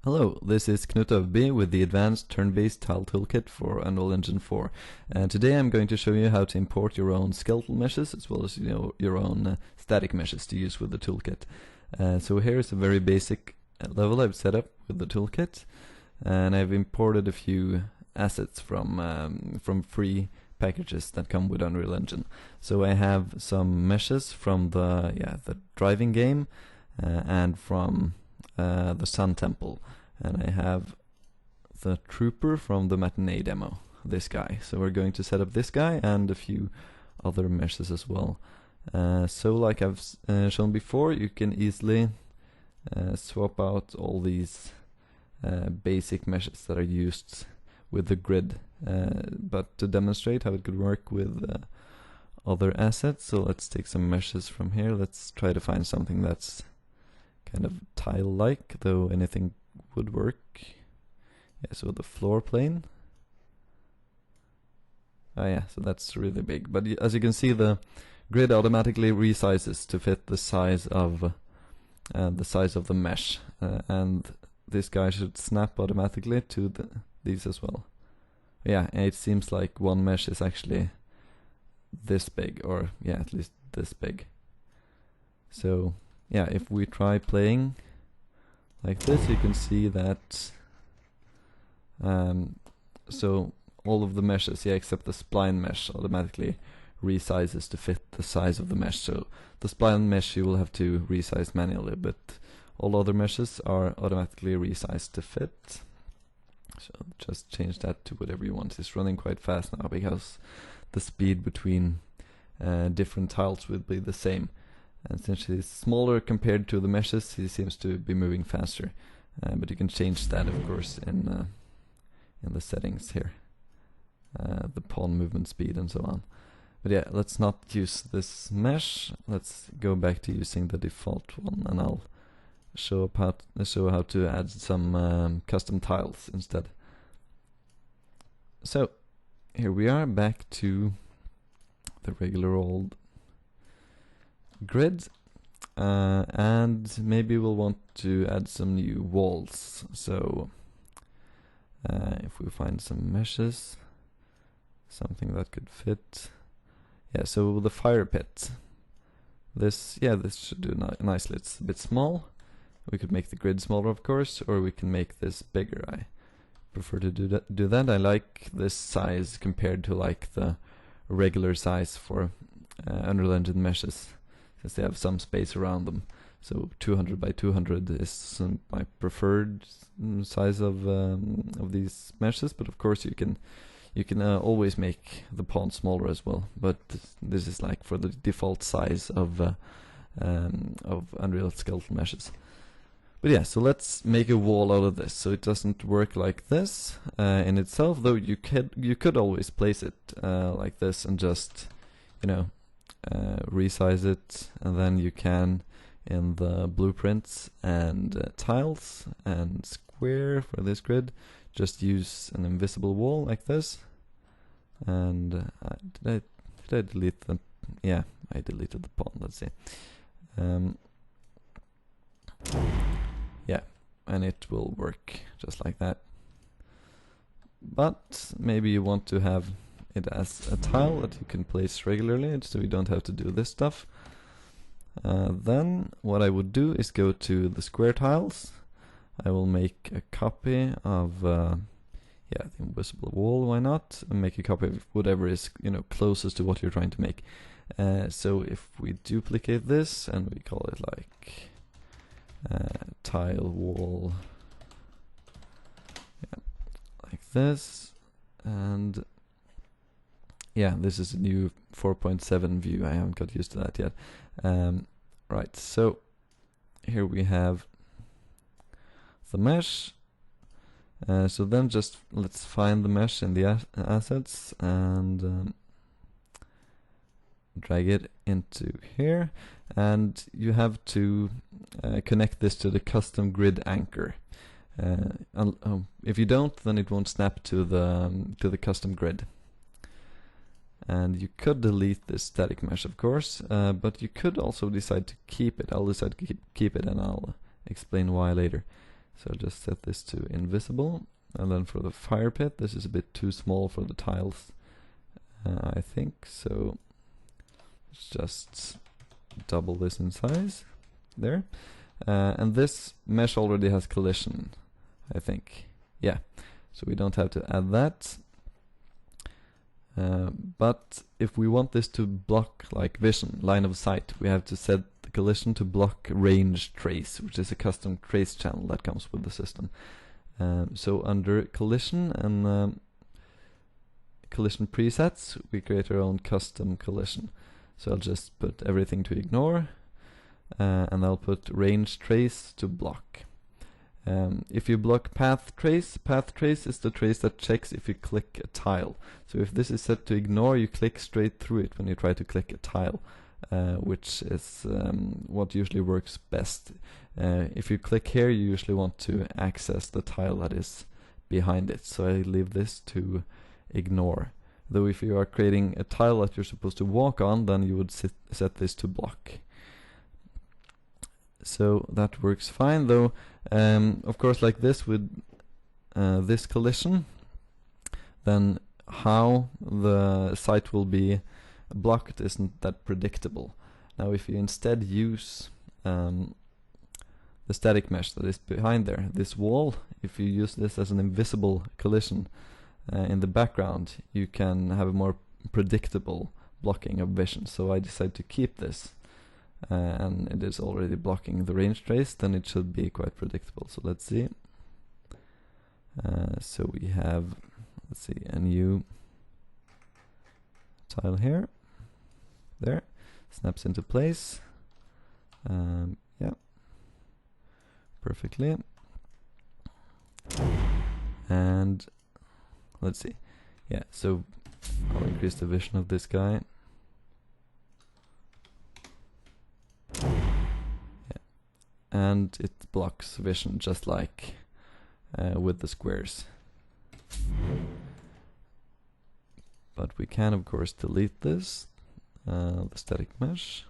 Hello, this is Knut B with the Advanced Turn Based Tile Toolkit for Unreal Engine 4. And today I'm going to show you how to import your own skeletal meshes as well as your own static meshes to use with the toolkit. So here's a very basic level I've set up with the toolkit, and I've imported a few assets from free packages that come with Unreal Engine. So I have some meshes from the driving game and from the Sun Temple, and I have the Trooper from the Matinee demo, this guy. So we're going to set up this guy and a few other meshes as well. So like I've shown before, you can easily swap out all these basic meshes that are used with the grid, but to demonstrate how it could work with other assets, so let's take some meshes from here. Let's try to find something that's kind of tile-like, though anything would work. Yeah, so the floor plane. Oh yeah, so that's really big. But as you can see, the grid automatically resizes to fit the size of the mesh, and this guy should snap automatically to these as well. Yeah, and it seems like one mesh is actually this big, or yeah, at least this big. So yeah, if we try playing like this, you can see that so all of the meshes, yeah, except the spline mesh, automatically resizes to fit the size of the mesh. So the spline mesh you will have to resize manually, but all other meshes are automatically resized to fit. So just change that to whatever you want. It's running quite fast now because the speed between different tiles will be the same. And since he's smaller compared to the meshes, he seems to be moving faster. But you can change that, of course, in the settings here. The pawn movement speed and so on. But yeah, let's not use this mesh. Let's go back to using the default one, and I'll show how to add some custom tiles instead. So here we are, back to the regular old grid, and maybe we'll want to add some new walls. So if we find some meshes, something that could fit. Yeah, so the fire pit. This should do nicely. It's a bit small. We could make the grid smaller, of course, or we can make this bigger. I prefer to do that. I like this size compared to like the regular size for Unreal Engine meshes, since they have some space around them. So 200 by 200 is my preferred size of these meshes, but of course you can always make the pawn smaller as well. But this is like for the default size of Unreal skeletal meshes. But yeah, so let's make a wall out of this. So it doesn't work like this in itself, though you could always place it like this and just resize it, and then you can in the blueprints and tiles and square for this grid just use an invisible wall like this. And did I delete the? Yeah, I deleted the pawn. Let's see. Yeah, and it will work just like that. But maybe you want to have it as a tile that you can place regularly, so you don't have to do this stuff. Then what I would do is go to the square tiles. I will make a copy of the invisible wall. Why not? And make a copy of whatever is closest to what you're trying to make. So if we duplicate this and we call it like tile wall, like this, and yeah, this is a new 4.7 view. I haven't got used to that yet. Right, so here we have the mesh. So then just let's find the mesh in the assets and drag it into here, and you have to connect this to the custom grid anchor. If you don't, then it won't snap to the custom grid. And you could delete this static mesh, of course, but you could also decide to keep it. I'll decide to keep it, and I'll explain why later. So I'll just set this to invisible. And then for the fire pit, this is a bit too small for the tiles, I think. So let's just double this in size. There. And this mesh already has collision, I think. Yeah. So we don't have to add that. But if we want this to block like vision, line of sight, we have to set the collision to block range trace, which is a custom trace channel that comes with the system. So under collision and collision presets, we create our own custom collision. So I'll just put everything to ignore, and I'll put range trace to block. If you block path trace is the trace that checks if you click a tile. So if this is set to ignore, you click straight through it when you try to click a tile, which is what usually works best. If you click here, you usually want to access the tile that is behind it. So I leave this to ignore. Though if you are creating a tile that you're supposed to walk on, then you would set this to block. So that works fine, though of course like this with this collision, then how the site will be blocked isn't that predictable. Now if you instead use the static mesh that is behind there, this wall, if you use this as an invisible collision in the background, you can have a more predictable blocking of vision. So I decided to keep this. And it is already blocking the range trace, then it should be quite predictable. So let's see. So we have, let's see, a new tile here. There, snaps into place. Yeah, perfectly. And let's see. Yeah, so I'll increase the vision of this guy. And it blocks vision just like with the squares. But we can of course delete this, the static mesh.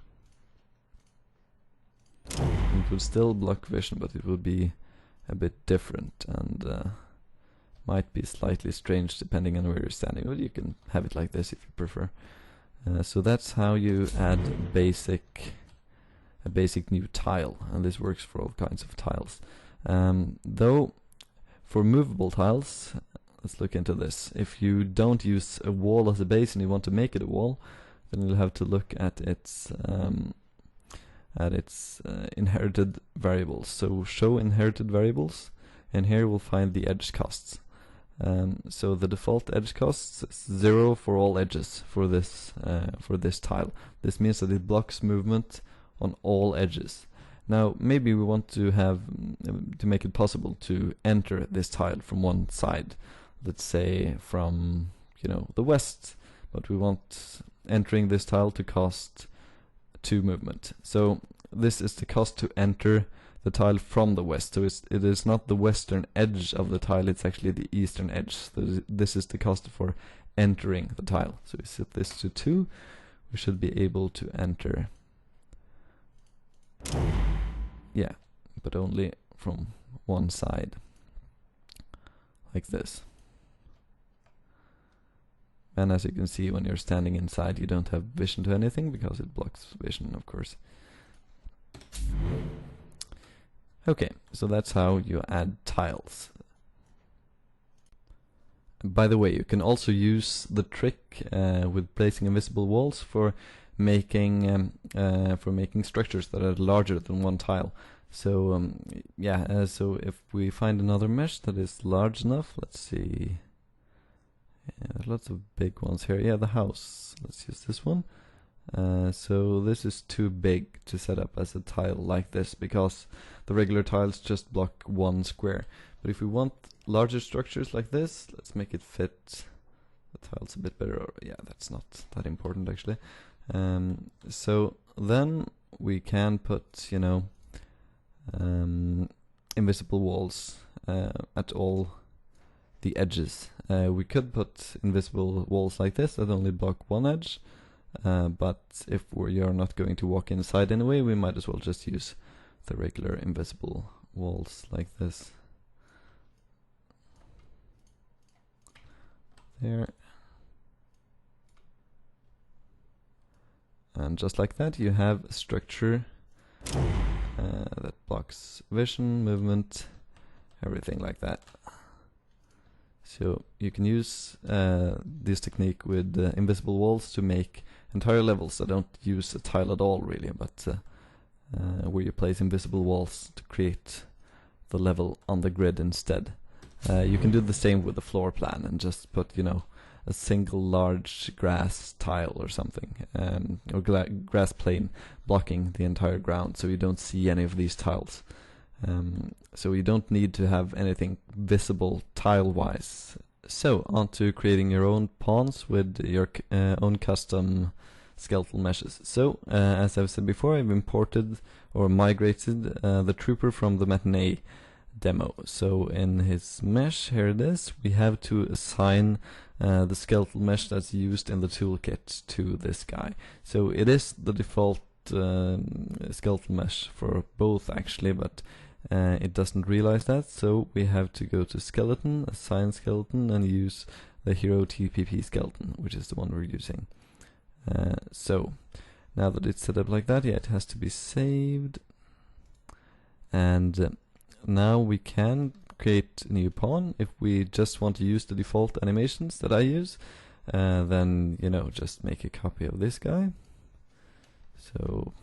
It would still block vision, but it would be a bit different and might be slightly strange depending on where you're standing. Well, you can have it like this if you prefer. So that's how you add a basic new tile, and this works for all kinds of tiles. Though for movable tiles, let's look into this. If you don't use a wall as a base and you want to make it a wall, then you'll have to look at its inherited variables. So show inherited variables, and here we'll find the edge costs. So the default edge costs is 0 for all edges for this tile. This means that it blocks movement on all edges. Now maybe we want to have to make it possible to enter this tile from one side, let's say from the west, but we want entering this tile to cost 2 movement. So this is the cost to enter the tile from the west. So it is not the western edge of the tile, it's actually the eastern edge. So this is the cost for entering the tile. So we set this to 2, we should be able to enter. Yeah, but only from one side, like this. And as you can see, when you're standing inside, you don't have vision to anything because it blocks vision, of course. Okay, so that's how you add tiles. By the way, you can also use the trick with placing invisible walls for making structures that are larger than one tile. So so if we find another mesh that is large enough, let's see, there's lots of big ones here. Yeah, the house, let's use this one. So this is too big to set up as a tile like this because the regular tiles just block one square. But if we want larger structures like this, let's make it fit the tiles a bit better. Yeah, that's not that important actually. So then we can put, invisible walls at all the edges. We could put invisible walls like this that only block one edge, but if you're not going to walk inside anyway, we might as well just use the regular invisible walls like this. There. And just like that, you have a structure that blocks vision, movement, everything like that. So you can use this technique with invisible walls to make entire levels that don't use a tile at all, really, but where you place invisible walls to create the level on the grid instead. You can do the same with the floor plan and just put, you know, a single large grass tile or something, or grass plane blocking the entire ground, so you don't see any of these tiles. So you don't need to have anything visible tile-wise. So on to creating your own pawns with your own custom skeletal meshes. So as I've said before, I've imported or migrated the trooper from the matinee demo. So in his mesh, here it is, we have to assign the skeletal mesh that's used in the toolkit to this guy. So it is the default skeletal mesh for both actually, but it doesn't realize that, so we have to go to skeleton, assign skeleton, and use the hero TPP skeleton, which is the one we're using. So now that it's set up like that, yeah, it has to be saved, and now we can create a new pawn. If we just want to use the default animations that I use, then, you know, just make a copy of this guy. So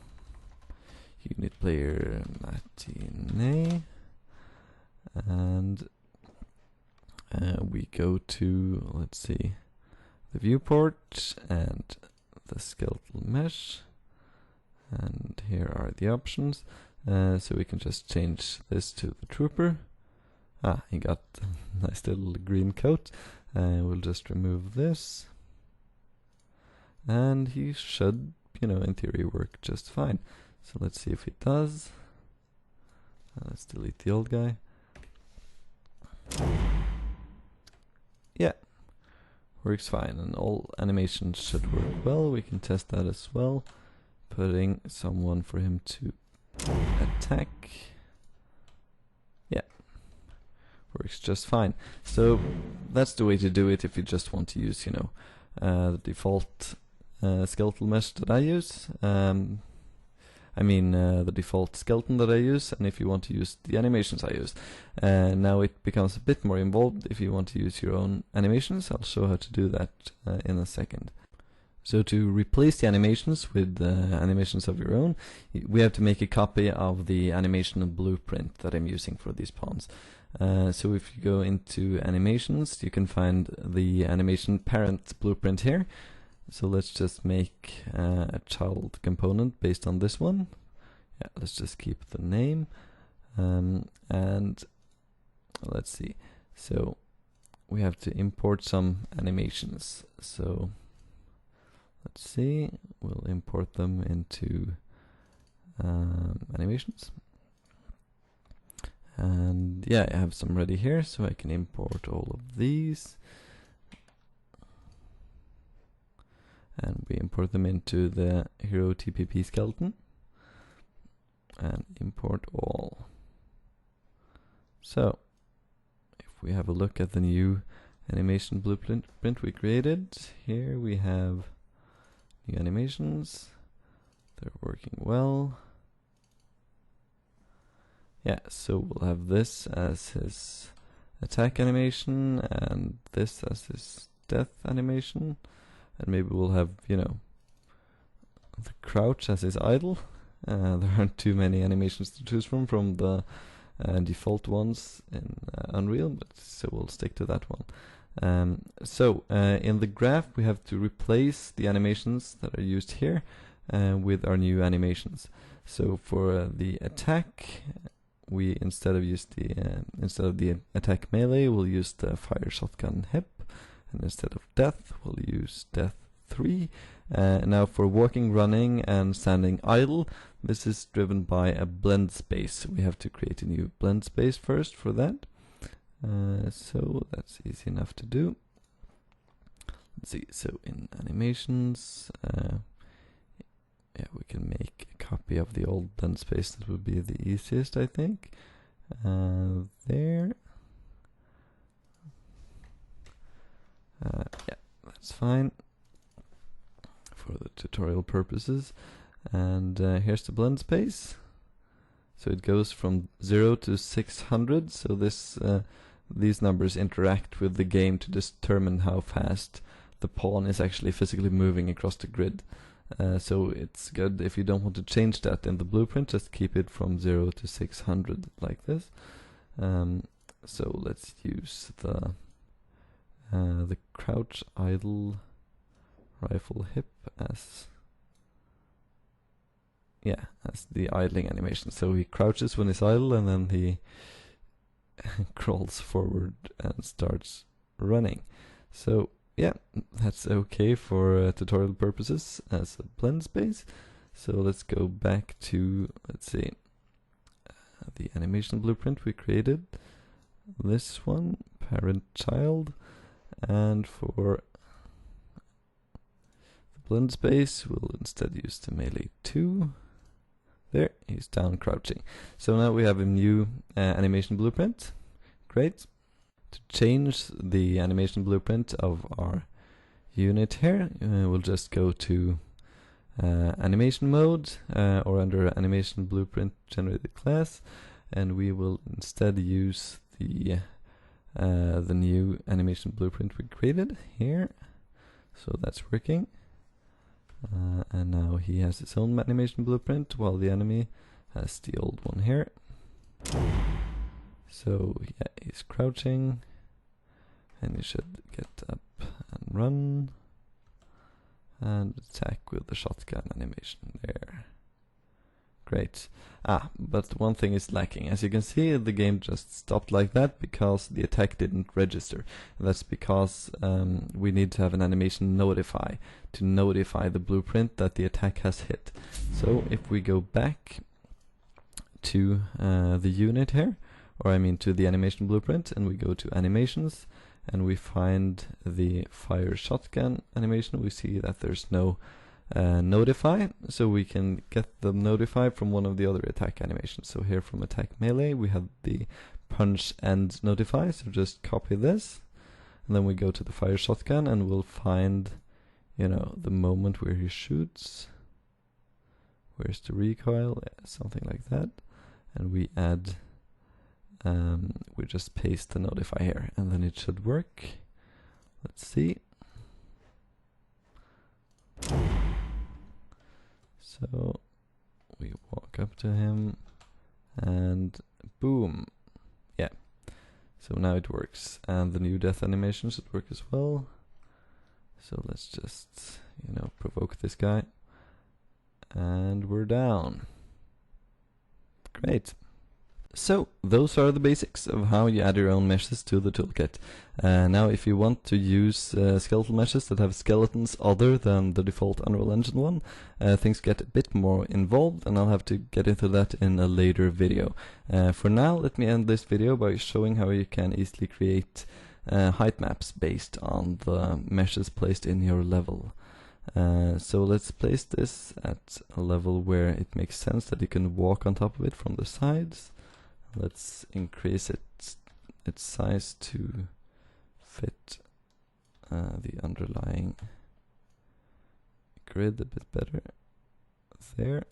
unit player matinee, and we go to, let's see, the viewport and the skeletal mesh, and here are the options. So we can just change this to the trooper. He got a nice little green coat. We'll just remove this, and he should, you know, in theory work just fine. So let's see if it does. Let's delete the old guy. Yeah, works fine, and all animations should work well. We can test that as well, putting someone for him to attack. Yeah, works just fine. So that's the way to do it if you just want to use, you know, the default skeletal mesh that I use. The default skeleton that I use, and if you want to use the animations I use. Now it becomes a bit more involved if you want to use your own animations. I'll show how to do that in a second. So to replace the animations with animations of your own, we have to make a copy of the animation blueprint that I'm using for these pawns. So if you go into animations, you can find the animation parent blueprint here. So let's just make a child component based on this one. Yeah, let's just keep the name. And let's see. So we have to import some animations. So let's see. We'll import them into animations. And yeah, I have some ready here, so I can import all of these. And we import them into the hero TPP skeleton and import all. So if we have a look at the new animation blueprint we created, here we have new animations. They're working well. Yeah, so we'll have this as his attack animation and this as his death animation. And maybe we'll have, you know, the crouch as his idle. There aren't too many animations to choose from the default ones in Unreal, but so we'll stick to that one. In the graph, we have to replace the animations that are used here with our new animations. So for the attack, we instead of the attack melee, we'll use the fire shotgun hip. And instead of death, we'll use death 3. Now for walking, running, and standing idle, this is driven by a blend space. We have to create a new blend space first for that. So that's easy enough to do. Let's see, so in animations, yeah, we can make a copy of the old blend space. That would be the easiest, I think. There. Yeah, that's fine for the tutorial purposes. And here's the blend space. So it goes from 0 to 600. So these numbers interact with the game to determine how fast the pawn is actually physically moving across the grid. So it's good if you don't want to change that in the blueprint, just keep it from 0 to 600 like this. So let's use the crouch idle rifle hip as the idling animation. So he crouches when he's idle, and then he crawls forward and starts running. So yeah, that's okay for tutorial purposes as a blend space. So let's go back to, let's see, the animation blueprint we created. This one, parent-child, and for the blend space, we'll instead use the melee 2. There, he's down crouching. So now we have a new animation blueprint. Great. To change the animation blueprint of our unit here, we'll just go to animation mode, or under animation blueprint generated class, and we will instead use the new animation blueprint we created here. So that's working. And now he has his own animation blueprint, while the enemy has the old one here. So yeah, he's crouching, and he should get up and run, and attack with the shotgun animation there. Great. But one thing is lacking. As you can see, the game just stopped like that because the attack didn't register. And that's because we need to have an animation notify to notify the blueprint that the attack has hit. So if we go back to the unit here, or I mean to the animation blueprint, and we go to animations, and we find the fire shotgun animation, we see that there's no notify, so we can get the notify from one of the other attack animations. So here from attack melee we have the punch and notify, so just copy this, and then we go to the fire shotgun, and we'll find, you know, the moment where he shoots. Where's the recoil? Yeah, something like that. And we add we just paste the notify here, and then it should work. Let's see. So we walk up to him, and boom. Yeah. So now it works, and the new death animation should work as well. So let's just, you know, provoke this guy, and we're down. Great. So those are the basics of how you add your own meshes to the toolkit. Now if you want to use skeletal meshes that have skeletons other than the default Unreal Engine one, things get a bit more involved, and I'll have to get into that in a later video. For now, let me end this video by showing how you can easily create height maps based on the meshes placed in your level. So let's place this at a level where it makes sense that you can walk on top of it from the sides. Let's increase its size to fit the underlying grid a bit better there,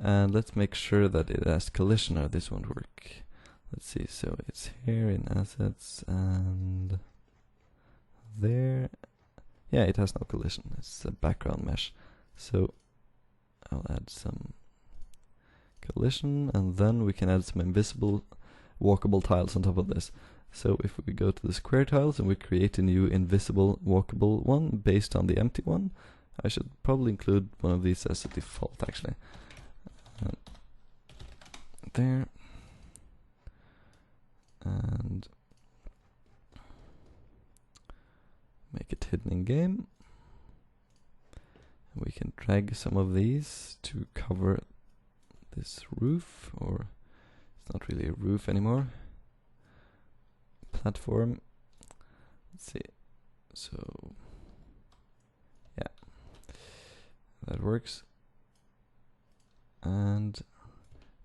and let's make sure that it has collision, or this won't work. Let's see, so it's here in assets and there. Yeah, it has no collision, it's a background mesh. So I'll add some collision, and then we can add some invisible walkable tiles on top of this. So if we go to the square tiles and we create a new invisible walkable one based on the empty one, I should probably include one of these as a default actually. There. And make it hidden in game. We can drag some of these to cover this roof, or it's not really a roof anymore. Platform. Let's see. So yeah, that works. And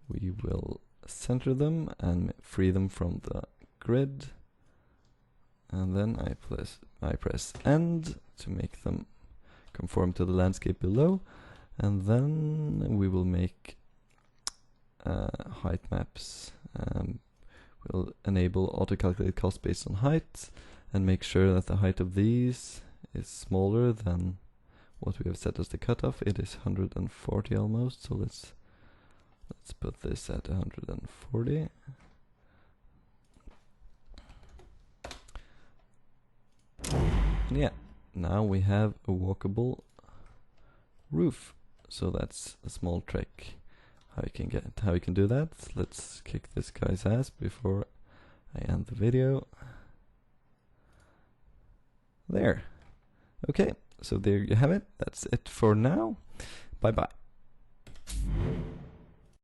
we will center them and free them from the grid, and then I press end to make them conform to the landscape below, and then we will make height maps. We'll enable auto-calculate cost based on height and make sure that the height of these is smaller than what we have set as the cutoff. It is 140 almost, so let's put this at 140. And yeah, now we have a walkable roof. So that's a small trick how you can do that. Let's kick this guy's ass before I end the video. There. Okay, so there you have it. That's it for now. Bye bye.